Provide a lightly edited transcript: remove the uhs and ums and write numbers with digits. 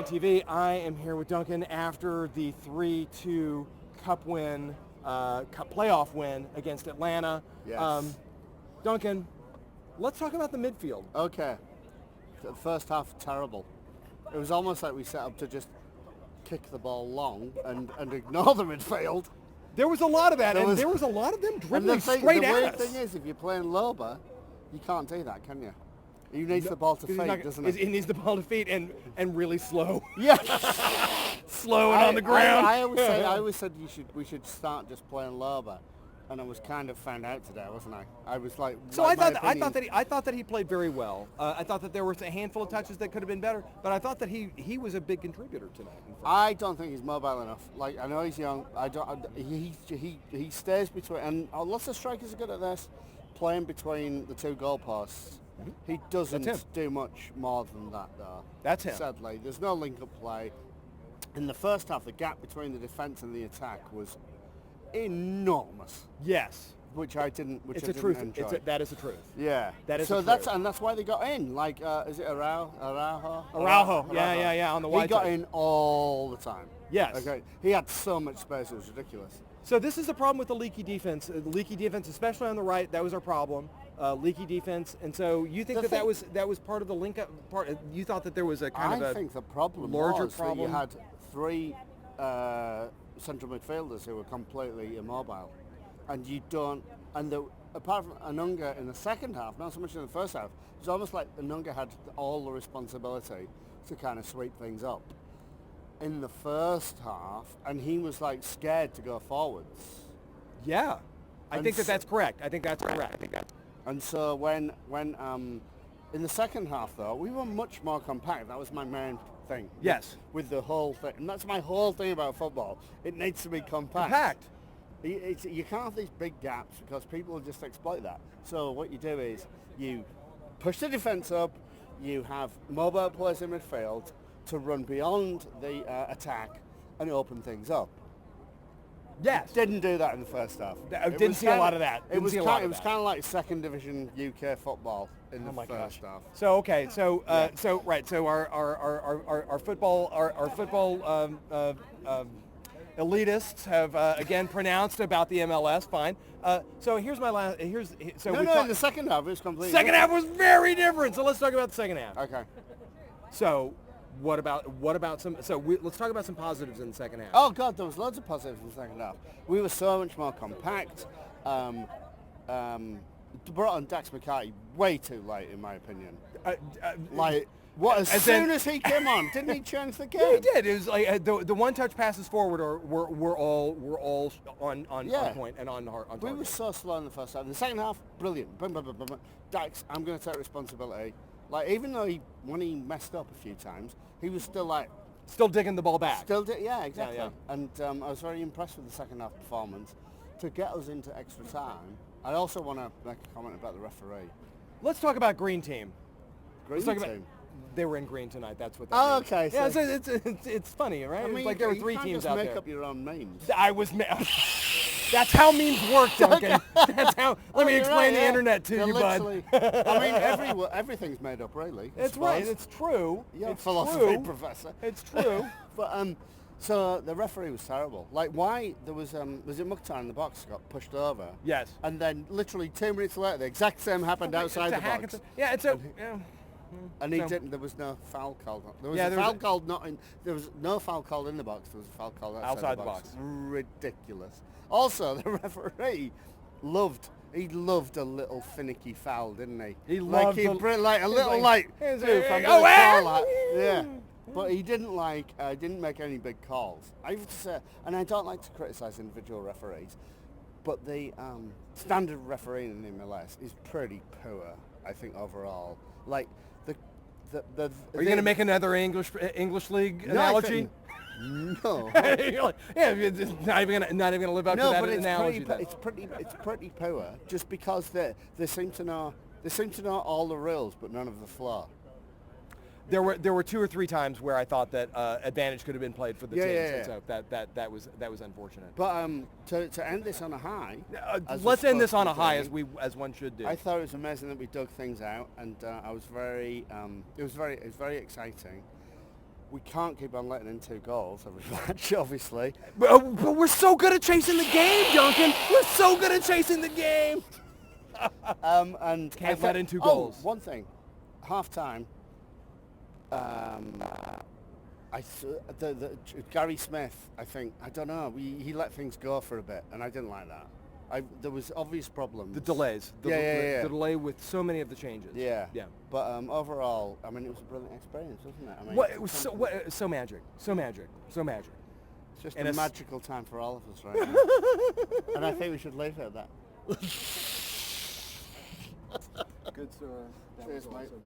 TV. I am here with Duncan after the 3-2 Cup playoff win against Atlanta. Yes. Duncan, let's talk about the midfield. Okay. The first half, terrible. It was almost like we set up to just kick the ball long and ignore the midfield. There was a lot of that, there was a lot of them dribbling straight at us. The weird thing is, if you're playing Loba, you can't do that, can you? He needs the ball to feet, doesn't he? He needs the ball to feet and really slow. Yeah. Slow and on the ground. I always said we should start just playing Loba, and I was kind of found out today, wasn't I? I was like, so I thought that he played very well. I thought that there was a handful of touches that could have been better, but I thought that he was a big contributor tonight. I don't think he's mobile enough. Like, I know he's young. He stays between, and lots of strikers are good at this, playing between the two goalposts. Mm-hmm. He doesn't do much more than that, though. That's him. Sadly, there's no link-up play. In the first half, the gap between the defence and the attack was enormous. Yes. Which I didn't enjoy. That is the truth. Yeah. That is so the truth. That's why they got in. Like, is it Araujo? Araujo. Yeah, on the wide He got side. in all the time. Yes. Okay. He had so much space, it was ridiculous. So this is the problem with the leaky defense. The leaky defense, especially on the right, that was our problem. Leaky defense, and so you think that was part of the link-up part? You thought that there was a kind of a think the problem larger was problem. That you had three central midfielders who were completely immobile, and you don't. And apart from Anunga in the second half, not so much in the first half, it's almost like Anunga had all the responsibility to kind of sweep things up in the first half, and he was like scared to go forwards. Yeah, I think that's correct. I think that's correct. And so when in the second half, though, we were much more compact. That was my main thing. Yes. With the whole thing. And that's my whole thing about football. It needs to be compact. You can't have these big gaps because people will just exploit that. So what you do is you push the defence up, you have mobile players in midfield to run beyond the attack and open things up. Yes. Didn't do that in the first half. Didn't see a lot of that. It was kind of like second division UK football in the first half. So our football elitists have again pronounced about the MLS. Fine. So here's my last. In the second half it was completely. Second half was very different. So let's talk about the second half. Okay. So. What about some? So let's talk about some positives in the second half. Oh God, there was loads of positives in the second half. We were so much more compact. Brought on Dax McCarty way too late, in my opinion. As soon as he came on, didn't he change the game? Yeah, he did. It was like the one-touch passes forward were all on point and on target. We were so slow in the first half. In the second half, brilliant. Boom, boom, boom, boom. Dax, I'm going to take responsibility. Like, even though when he messed up a few times, he was still digging the ball back. Yeah, exactly. Yeah. And I was very impressed with the second half performance to get us into extra time. I also want to make a comment about the referee. Let's talk about Green Team. They were in green tonight. That's what. That means. Okay. Yeah, so it's funny, right? I mean, it's like there were three teams out there. You can't just make up your own memes. That's how memes work, Duncan. That's how. Let me explain the internet to you, bud. I mean, everything's made up, really. It's right. It's true. You're a it's philosophy true. professor. It's true. But so the referee was terrible. Like, why there was it Mukhtar in the box got pushed over? Yes. And then literally 2 minutes later, the exact same happened outside the box. Yeah, it's a. Yeah. And he didn't. There was no foul called. There was no foul called in the box. There was a foul called outside the box. Ridiculous. Also, the referee loved a little finicky foul, didn't he? He loved a little yeah. But he didn't didn't make any big calls. I have to say, and I don't like to criticise individual referees, but the standard refereeing in the MLS is pretty poor, I think, overall. Like, are you going to make another English league analogy? No. You're like, yeah, it's not even gonna live up to that analogy. It's pretty poor. Just because they seem to know all the rules, but none of the flow. There were 2 or 3 times where I thought that advantage could have been played for the team. Yeah. So that was unfortunate. But to end this on a high, let's end this on a high as one should do. I thought it was amazing that we dug things out, and I was very it was very exciting. we can't keep on letting in 2 goals every match, obviously. But we're so good at chasing the game, Duncan. We're so good at chasing the game. And Can't let in 2 goals. One thing, half time. Gary Smith, I think, I don't know. He let things go for a bit, and I didn't like that. There was obvious problems. The delays. Yeah. The delay with so many of the changes. Yeah. Yeah. But overall, I mean, it was a brilliant experience, wasn't it? I mean, It was so magic. So magic. It's just and a magical time for all of us right now. And I think we should leave it at that. Good, sir. Cheers, mate.